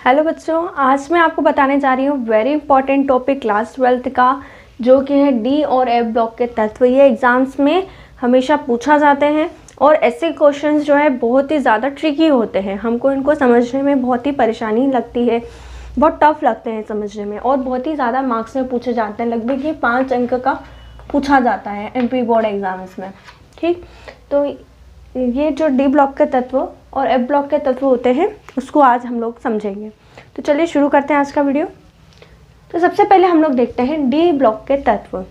Hello बच्चों, आज मैं आपको बताने जा रही हूँ very important topic class 12th का, जो कि है डी और एफ ब्लॉक के तत्व। ये एग्ज़ाम्स में हमेशा पूछा जाते हैं और ऐसे क्वेश्चंस जो है बहुत ही ज़्यादा ट्रिकी होते हैं। हमको इनको समझने में बहुत ही परेशानी लगती है, बहुत टफ लगते हैं समझने में, और बहुत ही ज़्यादा मार्क्स में पूछे जाते हैं। लगभग ये 5 अंक का पूछा जाता है एमपी बोर्ड एग्ज़ाम्स में। ठीक, तो ये जो डी ब्लॉक के तत्व और एफ ब्लॉक के तत्व होते हैं उसको आज हम लोग समझेंगे। तो चलिए शुरू करते हैं आज का वीडियो। तो सबसे पहले हम लोग देखते हैं डी ब्लॉक के तत्व।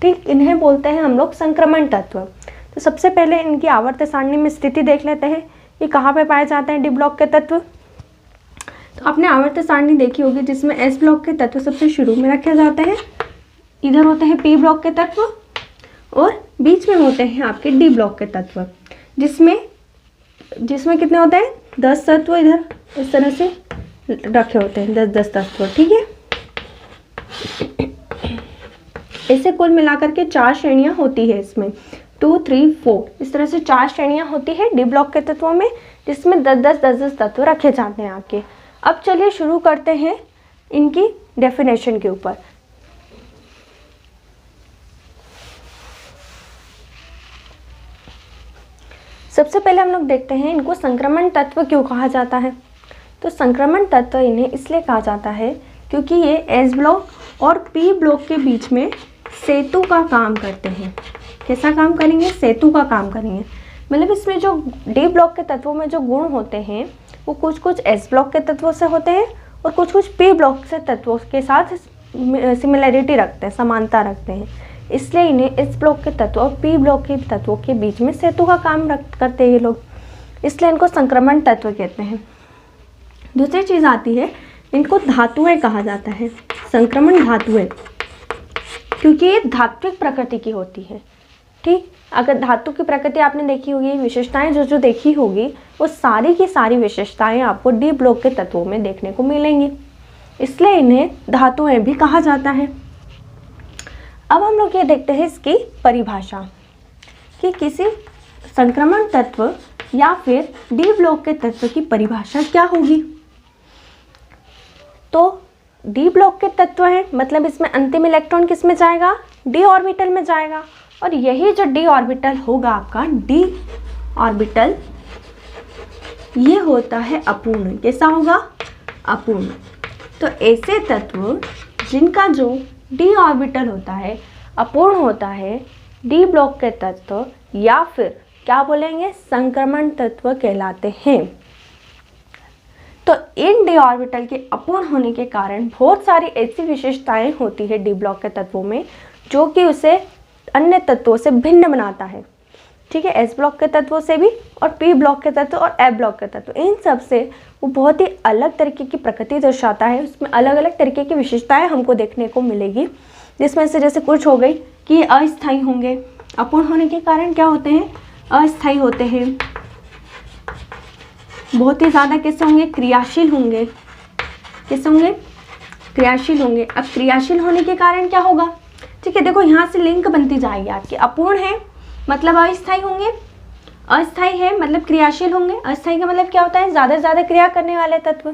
ठीक, इन्हें बोलते हैं हम लोग संक्रमण तत्व। तो सबसे पहले इनकी आवर्त सारणी में स्थिति देख लेते हैं, ये कहाँ पे पाए जाते हैं डी ब्लॉक के तत्व। तो आपने आवर्त सारणी देखी होगी जिसमें एस ब्लॉक के तत्व सबसे शुरू में रखे जाते हैं, इधर होते हैं पी ब्लॉक के तत्व और बीच में होते हैं आपके डी ब्लॉक के तत्व, जिसमें कितने होते हैं 10 तत्व इधर इस तरह से रखे होते हैं, 10 तत्व। ठीक है, ऐसे कुल मिलाकर के 4 श्रेणियां होती है इसमें, 2, 3, 4 इस तरह से 4 श्रेणियां होती है डी ब्लॉक के तत्वों में, जिसमें 10-10 तत्व रखे जाते हैं आपके। अब चलिए शुरू करते हैं इनकी डेफिनेशन के ऊपर। सबसे पहले हम लोग देखते हैं इनको संक्रमण तत्व क्यों कहा जाता है। तो संक्रमण तत्व इन्हें इसलिए कहा जाता है क्योंकि ये एस ब्लॉक और पी ब्लॉक के बीच में सेतु का काम करते हैं। कैसा काम करेंगे? सेतु का काम करेंगे। मतलब इसमें जो डी ब्लॉक के तत्वों में जो गुण होते हैं वो कुछ कुछ एस ब्लॉक के तत्वों से होते हैं और कुछ कुछ पी ब्लॉक से तत्वों के साथ सिमिलरिटी रखते हैं, समानता रखते हैं। इसलिए इन्हें एस ब्लॉक के तत्व और पी ब्लॉक के तत्वों के बीच में सेतु का काम करते हैं ये लोग, इसलिए इनको संक्रमण तत्व कहते हैं। दूसरी चीज़ आती है, इनको धातुएं कहा जाता है, संक्रमण धातुएं, क्योंकि ये धात्विक प्रकृति की होती है। ठीक, अगर धातु की प्रकृति आपने देखी होगी, विशेषताएं जो देखी होगी, वो सारी की सारी विशेषताएं आपको डी ब्लॉक के तत्वों में देखने को मिलेंगी, इसलिए इन्हें धातुएं भी कहा जाता है। अब हम लोग ये देखते हैं इसकी परिभाषा कि किसी संक्रमण तत्व या फिर डी ब्लॉक के तत्व की परिभाषा क्या होगी। तो डी ब्लॉक के तत्व है, मतलब इसमें अंतिम इलेक्ट्रॉन किस में जाएगा? डी ऑर्बिटल में जाएगा, और यही जो डी ऑर्बिटल होगा आपका डी ऑर्बिटल, ये होता है अपूर्ण। कैसा होगा? अपूर्ण। तो ऐसे तत्व जिनका जो डी ऑर्बिटल होता है अपूर्ण होता है, डी ब्लॉक के तत्व या फिर क्या बोलेंगे, संक्रमण तत्व कहलाते हैं। तो इन डी ऑर्बिटल के अपूर्ण होने के कारण बहुत सारी ऐसी विशेषताएं होती है डी ब्लॉक के तत्वों में जो कि उसे अन्य तत्वों से भिन्न बनाता है। ठीक है, एस ब्लॉक के तत्वों से भी और पी ब्लॉक के तत्व और एफ ब्लॉक के तत्व, इन सब से वो बहुत ही अलग तरीके की प्रकृति दर्शाता है। उसमें अलग अलग तरीके की विशेषताएं हमको देखने को मिलेगी, जिसमें से जैसे कुछ हो गई कि ये अस्थायी होंगे, अपूर्ण होने के कारण क्या होते हैं? अस्थायी होते हैं। बहुत ही ज़्यादा कैसे होंगे? क्रियाशील होंगे। कैसे होंगे? क्रियाशील होंगे। अब क्रियाशील होने के कारण क्या होगा? ठीक है, देखो यहाँ से लिंक बनती जाएगी आपकी। अपूर्ण है मतलब अस्थायी होंगे, अस्थायी है मतलब क्रियाशील होंगे। अस्थायी का मतलब क्या होता है? ज़्यादा से ज़्यादा क्रिया करने वाले तत्व।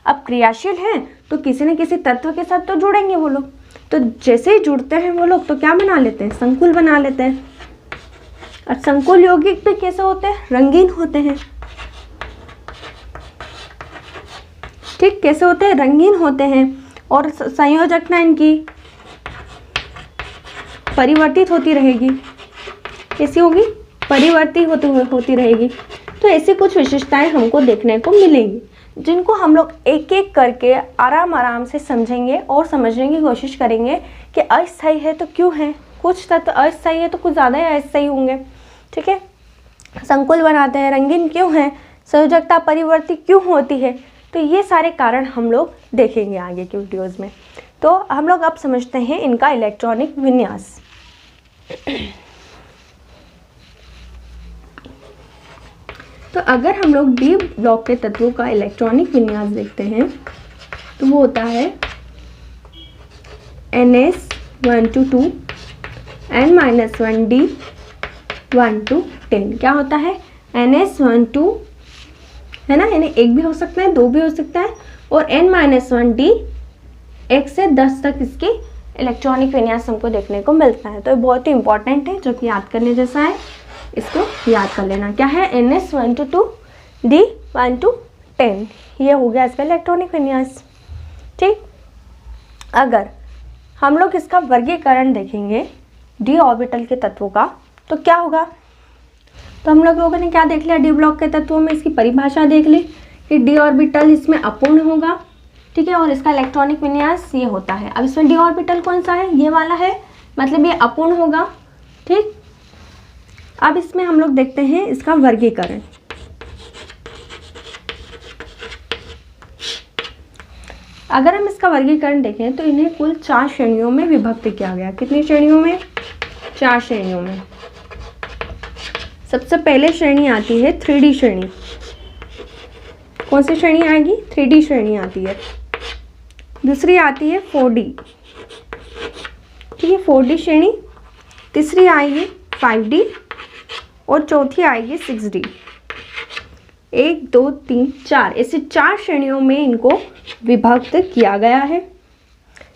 अब क्रियाशील हैं तो किसी न किसी तत्व के साथ तो जुड़ेंगे वो लोग, तो जैसे ही जुड़ते हैं वो लोग तो क्या बना लेते हैं? संकुल बना लेते हैं। और संकुल यौगिक भी कैसे होते हैं? रंगीन होते हैं। ठीक, कैसे होते हैं? रंगीन होते हैं। और संयोजकता इनकी परिवर्तित होती रहेगी। कैसी होगी? परिवर्तित होती रहेगी। तो ऐसी कुछ विशेषताएं हमको देखने को मिलेंगी, जिनको हम लोग एक एक करके आराम से समझेंगे और समझने की कोशिश करेंगे कि अस्थायी है तो क्यों है, कुछ तत्व अस्थायी है तो कुछ ज़्यादा ही अस्थायी होंगे। ठीक है, संकुल बनाते हैं, रंगीन क्यों है, संयोजकता परिवर्तित क्यों होती है, तो ये सारे कारण हम लोग देखेंगे आगे की वीडियोज़ में। तो हम लोग अब समझते हैं इनका इलेक्ट्रॉनिक विन्यास। तो अगर हम लोग डी ब्लॉक के तत्वों का इलेक्ट्रॉनिक विन्यास देखते हैं तो वो होता है NS1 to 2 N-1D 1 to 10। क्या होता है? NS1 to है ना, यानी 1 भी हो सकता है, 2 भी हो सकता है, और n-1d 1 से 10 तक इसकी इलेक्ट्रॉनिक विन्यास हमको देखने को मिलता है। तो ये बहुत ही इंपॉर्टेंट है, जो कि याद करने जैसा है, इसको याद कर लेना। क्या है, ns 1 to 2 d 1 to 10, ये हो गया इसका इलेक्ट्रॉनिक विन्यास। ठीक, अगर हम लोग इसका वर्गीकरण देखेंगे डी ऑर्बिटल के तत्वों का, तो क्या होगा। तो हम लोगों ने क्या देख लिया, डी ब्लॉक के तत्वों में इसकी परिभाषा देख ली कि डी ऑर्बिटल इसमें अपूर्ण होगा, ठीक है, और इसका इलेक्ट्रॉनिक विन्यास ये होता है। अब इसमें डी ऑर्बिटल कौन सा है, ये वाला है, मतलब ये अपूर्ण होगा। ठीक, अब इसमें हम लोग देखते हैं इसका वर्गीकरण। अगर हम इसका वर्गीकरण देखें तो इन्हें कुल 4 श्रेणियों में विभक्त किया गया। कितनी श्रेणियों में, 4 श्रेणियों में। सबसे पहले श्रेणी आती है 3D श्रेणी। कौन सी श्रेणी आएगी, 3D श्रेणी आती है। दूसरी आती है 4D, ठीक है, 4D श्रेणी। तीसरी आएगी 5D और चौथी आएगी 6D। 1 2 3 4 ऐसी 4 श्रेणियों में इनको विभक्त किया गया है।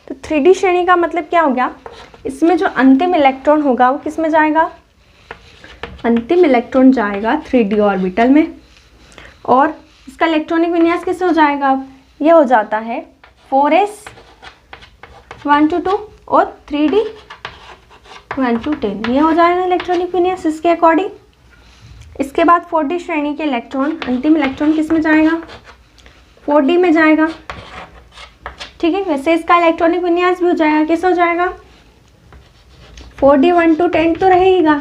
तो 3D श्रेणी का मतलब क्या हो गया, इसमें जो अंतिम इलेक्ट्रॉन होगा वो किस में जाएगा, अंतिम इलेक्ट्रॉन जाएगा 3D ऑर्बिटल में, और इसका इलेक्ट्रॉनिक विन्यास कैसे हो जाएगा, अब ये हो जाता है 4s 1 to 2 और 3D 1 to 10, ये हो जाएगा इलेक्ट्रॉनिक विन्यास इसके अकॉर्डिंग। इसके बाद 4D श्रेणी के इलेक्ट्रॉन, अंतिम इलेक्ट्रॉन किस में जाएगा, 4D में जाएगा, ठीक है। वैसे इसका इलेक्ट्रॉनिक विन्यास भी हो जाएगा, कैसे हो जाएगा, 4D 1 to 10 तो रहेगा,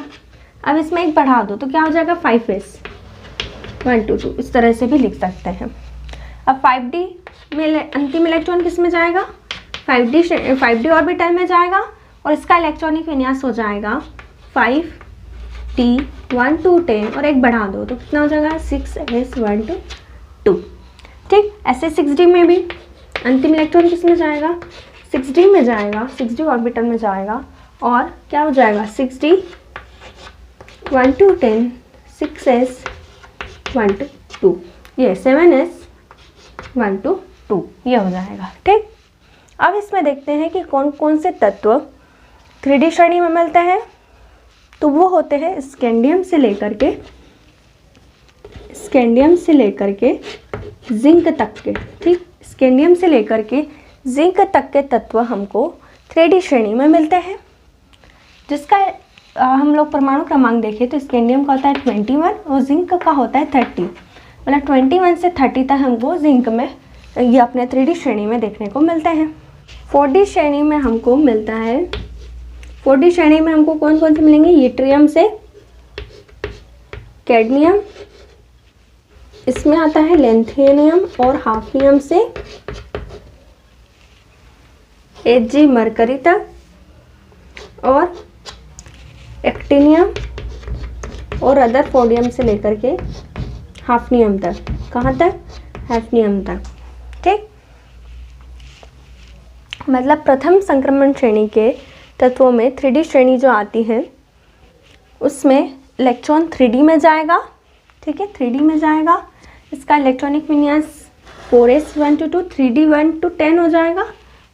अब इसमें एक बढ़ा दो तो क्या हो जाएगा 5s 1 to 2, इस तरह से भी लिख सकते हैं। अब 5D में अंतिम इलेक्ट्रॉन किस में जाएगा, 5D ऑर्बिटल में जाएगा, और इसका इलेक्ट्रॉनिक विन्यास हो जाएगा 5D 1 to 10, और एक बढ़ा दो तो कितना हो जाएगा 6s 1 to 2, ठीक। ऐसे 6D में भी अंतिम इलेक्ट्रॉन किस में जाएगा, 6D में जाएगा, 6D ऑर्बिटल में जाएगा, और क्या हो जाएगा 6D 1 to 10 6s 1 to 2, ये 7s 1 to 2, ये हो जाएगा, ठीक। अब इसमें देखते हैं कि कौन कौन से तत्व 3D श्रेणी में मिलते हैं। तो वो होते हैं स्कैंडियम से लेकर के जिंक तक के, ठीक। स्कैंडियम से लेकर के जिंक तक के तत्व हमको 3D श्रेणी में मिलते हैं, जिसका हम लोग परमाणु क्रमांक देखें तो स्कैंडियम का होता है 21 और जिंक का होता है 30, मतलब 21 से 30 तक हमको जिंक में ये अपने 3D श्रेणी में देखने को मिलते हैं। 4D श्रेणी में हमको मिलता है, 4D श्रेणी में हमको कौन कौन से मिलेंगे, यट्रियम से कैडमियम, इसमें आता है लैंथेनियम और हाफनियम से Hg मरकरी तक, और एक्टिनियम और रदरफोर्डियम से लेकर के हाफनियम तक, कहाँ तक, हैफनियम तक, ठीक। मतलब प्रथम संक्रमण श्रेणी के तत्वों में 3D श्रेणी जो आती है उसमें इलेक्ट्रॉन 3D में जाएगा, ठीक है, 3D में जाएगा। इसका इलेक्ट्रॉनिक विन्यास 4s 1 to 2 3D 1 to 10 हो जाएगा,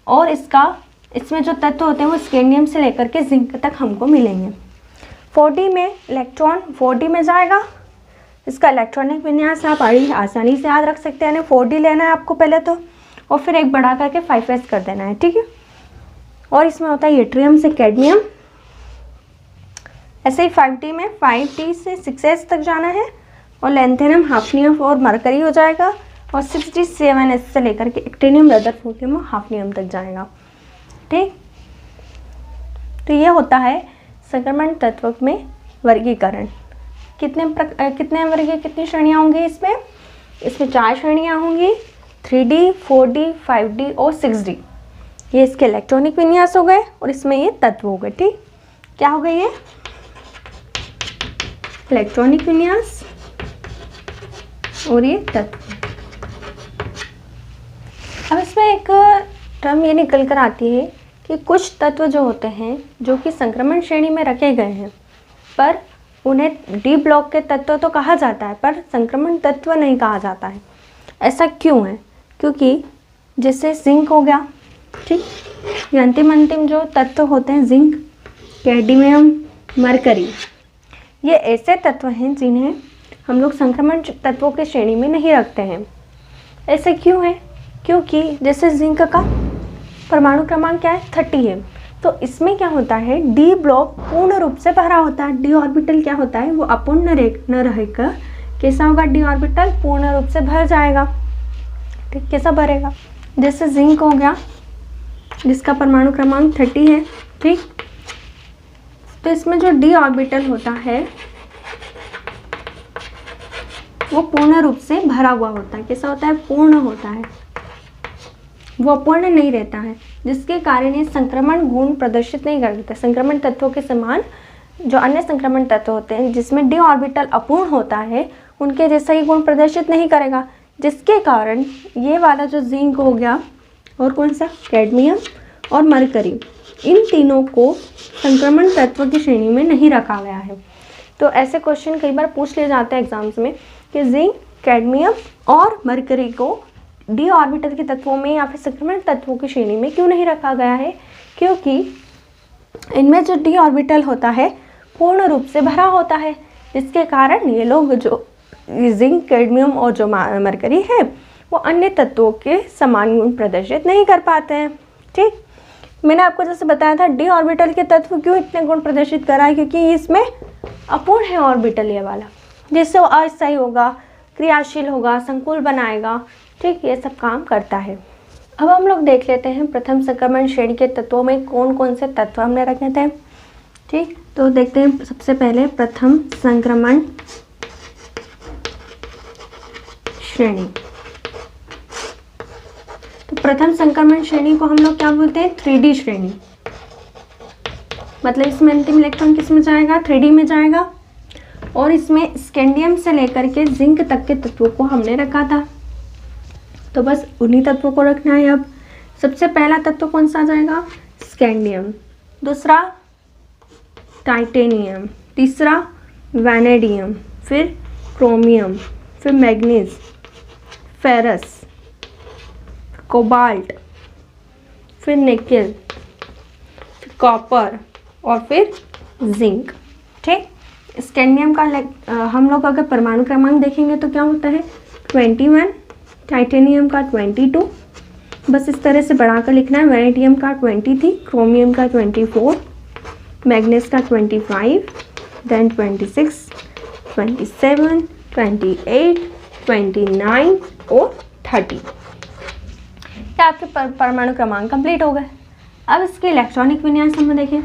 और इसमें जो तत्व होते हैं वो स्कैंडियम से लेकर के जिंक तक हमको मिलेंगे। 4D में इलेक्ट्रॉन 4D में जाएगा, इसका इलेक्ट्रॉनिक विन्यास आप आसानी से याद रख सकते हैं, 4D लेना है आपको पहले तो, और फिर एक बढ़ा करके 5s कर देना है, ठीक है। और इसमें होता है यट्रियम से कैडमियम, ऐसे ही 5D में 5D से 6s तक जाना है, और लैंथेनियम हाफनियम और मरकरी हो जाएगा, और 6D 7s से लेकर के एक्टिनियम रदरफोर्डियम और हाफनियम तक जाएगा, ठीक। तो ये होता है संक्रमण तत्व में वर्गीकरण। कितनी श्रेणियाँ होंगी इसमें 4 श्रेणियाँ होंगी, 3D 4D 5D और 6D। ये इसके इलेक्ट्रॉनिक विन्यास हो गए, और इसमें ये तत्व हो गए, ठीक। क्या हो गए, ये इलेक्ट्रॉनिक विन्यास और ये तत्व। अब इसमें एक टर्म ये निकल कर आती है कि कुछ तत्व जो होते हैं जो कि संक्रमण श्रेणी में रखे गए हैं, पर उन्हें डी ब्लॉक के तत्व तो कहा जाता है पर संक्रमण तत्व नहीं कहा जाता है। ऐसा क्यों है? क्योंकि जैसे जिंक हो गया, ठीक, ये अंतिम जो तत्व होते हैं जिंक, कैडमियम, मरकरी, ये ऐसे तत्व हैं जिन्हें हम लोग संक्रमण तत्वों की श्रेणी में नहीं रखते हैं। ऐसे क्यों है? क्योंकि जैसे जिंक का परमाणु क्रमांक क्या है? 30 है। तो इसमें क्या होता है, डी ब्लॉक पूर्ण रूप से भरा होता है। डी ऑर्बिटल क्या होता है, वो अपूर्ण न रहेगा। कैसा होगा? डी ऑर्बिटल पूर्ण रूप से भर जाएगा। ठीक, कैसा भरेगा? जैसे जिंक हो गया जिसका परमाणु क्रमांक 30 है, ठीक, तो इसमें जो डी ऑर्बिटल होता है वो पूर्ण रूप से भरा हुआ होता है। कैसा होता है? पूर्ण होता है, वो अपूर्ण नहीं रहता है, जिसके कारण ये संक्रमण गुण प्रदर्शित नहीं करते। संक्रमण तत्वों के समान जो अन्य संक्रमण तत्व होते हैं जिसमें डी ऑर्बिटल अपूर्ण होता है, उनके जैसा ही गुण प्रदर्शित नहीं करेगा, जिसके कारण ये वाला जो जिंक हो गया और कौन सा, कैडमियम और मरकरी, इन तीनों को संक्रमण तत्व की श्रेणी में नहीं रखा गया है। तो ऐसे क्वेश्चन कई बार पूछ लिए जाते हैं एग्जाम्स में कि जिंक, कैडमियम और मरकरी को डी ऑर्बिटल के तत्वों में या फिर संक्रमण तत्वों की श्रेणी में क्यों नहीं रखा गया है? क्योंकि इनमें जो डी ऑर्बिटल होता है पूर्ण रूप से भरा होता है, जिसके कारण ये लोग जो जिंक, कैडमियम और जो मरकरी है वो अन्य तत्वों के समान गुण प्रदर्शित नहीं कर पाते हैं। ठीक, मैंने आपको जैसे बताया था डी ऑर्बिटल के तत्व क्यों इतने गुण प्रदर्शित करा है, क्योंकि इसमें अपूर्ण है ऑर्बिटल ये वाला, जिससे वो अस्थायी होगा, क्रियाशील होगा, संकुल बनाएगा, ठीक, ये सब काम करता है। अब हम लोग देख लेते हैं प्रथम संक्रमण श्रेणी के तत्वों में कौन कौन से तत्व हमने रखे थे। ठीक, तो देखते हैं सबसे पहले प्रथम संक्रमण श्रेणी। तो प्रथम संक्रमण श्रेणी को हम लोग क्या बोलते हैं? 3D श्रेणी। मतलब इसमें अंतिम इलेक्ट्रॉन किस में जाएगा? 3D में जाएगा। और इसमें स्कैंडियम से लेकर के जिंक तक के तत्वों को हमने रखा था, तो बस उन्हीं तत्वों को रखना है। अब सबसे पहला तत्व कौन सा आ जाएगा? स्कैंडियम, दूसरा टाइटेनियम, तीसरा वैनेडियम, फिर क्रोमियम, फिर मैग्नीज, फेरस, कोबाल्ट, फिर निकेल, फिर कॉपर और फिर जिंक। ठीक, स्कैंडियम का हम लोग अगर परमाणु क्रमांक देखेंगे तो क्या होता है? 21, टाइटेनियम का 22, बस इस तरह से बढ़ाकर लिखना है। वैनेडियम का 23, क्रोमियम का 24, मैग्नीज का 25, देन 26, 27, 28, 29 और 30। क्या आपके परमाणु क्रमांक कंप्लीट हो गए। अब इसके इलेक्ट्रॉनिक विन्यास हम देखें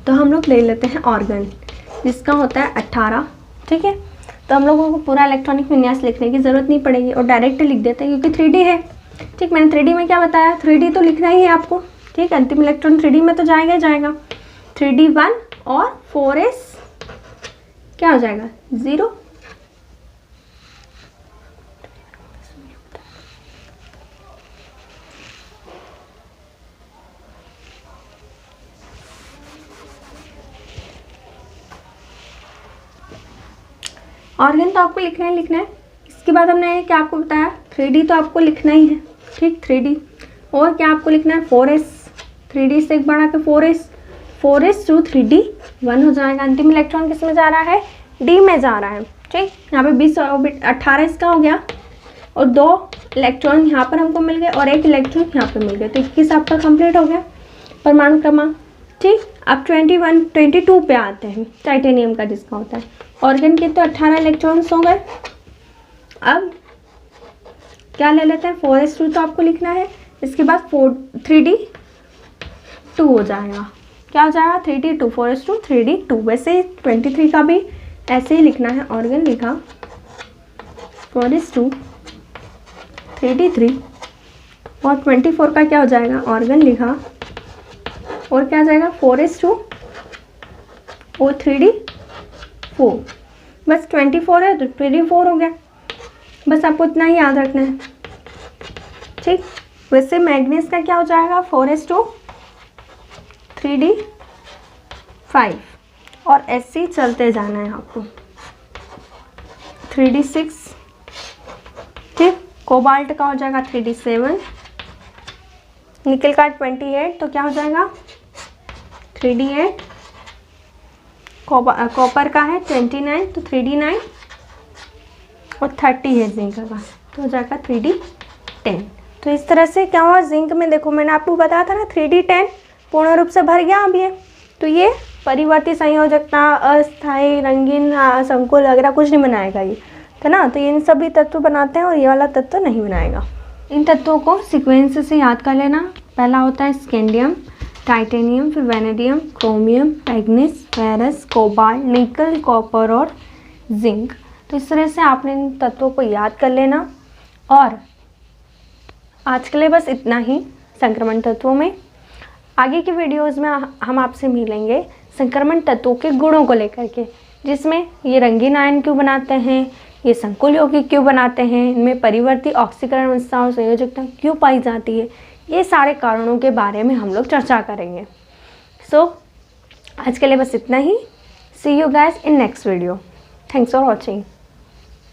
तो हम लोग ले लेते हैं ऑर्गन, जिसका होता है 18। ठीक है, तो हम लोगों को पूरा इलेक्ट्रॉनिक विन्यास लिखने की ज़रूरत नहीं पड़ेगी और डायरेक्ट लिख देते हैं क्योंकि 3D है। ठीक, मैंने 3D में क्या बताया? 3D तो लिखना ही है आपको। ठीक, अंतिम इलेक्ट्रॉन 3D में तो जाएगा ही जाएगा। 3D1 और 4s क्या हो जाएगा? 0। ऑर्गन तो आपको लिखना है। इसके बाद हमने क्या आपको बताया? 3D तो आपको लिखना ही है। ठीक, 3D और क्या आपको लिखना है? 4s, 3D से एक बढ़ा के 4s टू 3D1 हो जाएगा। अंतिम इलेक्ट्रॉन किस में जा रहा है? D में जा रहा है। ठीक, यहाँ पे 20 18 इसका हो गया और 2 इलेक्ट्रॉन यहाँ पर हमको मिल गए और 1 इलेक्ट्रॉन यहाँ पे मिल गए, तो 21 आपका कंप्लीट हो गया परमाणु क्रमांक। ठीक, अब 22 पे आते हैं टाइटेनियम का जिसका होता है। ऑर्गन के तो 18 इलेक्ट्रॉन्स हो गए। अब क्या ले लेते हैं? 4s2 तो आपको लिखना है। इसके बाद 3D2 हो जाएगा। क्या हो जाएगा? 3D2, 4s2 3D2। वैसे 23 का भी ऐसे ही लिखना है। ऑर्गन लिखा 4s2 3D3 और 24 का क्या हो जाएगा? ऑर्गन लिखा और क्या आ जाएगा? 4s2 और 3D4। बस 24 है तो 3D4 हो गया। बस आपको इतना ही याद रखना है। ठीक, वैसे मैग्नीज का क्या हो जाएगा? 4s2 3D4 5 और ऐसे ही चलते जाना है आपको। 3d6, ठीक। कोबाल्ट का हो जाएगा 3d7, निकल का 28 तो क्या हो जाएगा 3d8, कॉपर का है 29 तो 3d9 और 30 है जिंक का तो हो जाएगा 3d10। तो इस तरह से क्या हुआ, जिंक में देखो मैंने आपको बताया था ना 3d10 पूर्ण रूप से भर गया अब ये। तो ये परिवर्ती संयोजकता, अस्थायी, रंगीन, संकुल वगैरह कुछ नहीं बनाएगा ये, है ना। तो ये इन सभी तत्व बनाते हैं और ये वाला तत्व नहीं बनाएगा। इन तत्वों को सीक्वेंस से याद कर लेना। पहला होता है स्कैंडियम, टाइटेनियम, फिर vanadium, chromium, manganese, ferrous, cobalt, निकल, कॉपर और जिंक। तो इस तरह से आपने इन तत्वों को याद कर लेना। और आज के लिए बस इतना ही संक्रमण तत्वों में। आगे के वीडियोस में हम आपसे मिलेंगे संक्रमण तत्वों के गुणों को लेकर के, जिसमें ये रंगीन आयन क्यों बनाते हैं, ये संकुल यौगिक क्यों बनाते हैं, इनमें परिवर्ती ऑक्सीकरण अवस्था और संयोजकता क्यों पाई जाती है, ये सारे कारणों के बारे में हम लोग चर्चा करेंगे। सो आज के लिए बस इतना ही। See you guys in next video. Thanks for watching.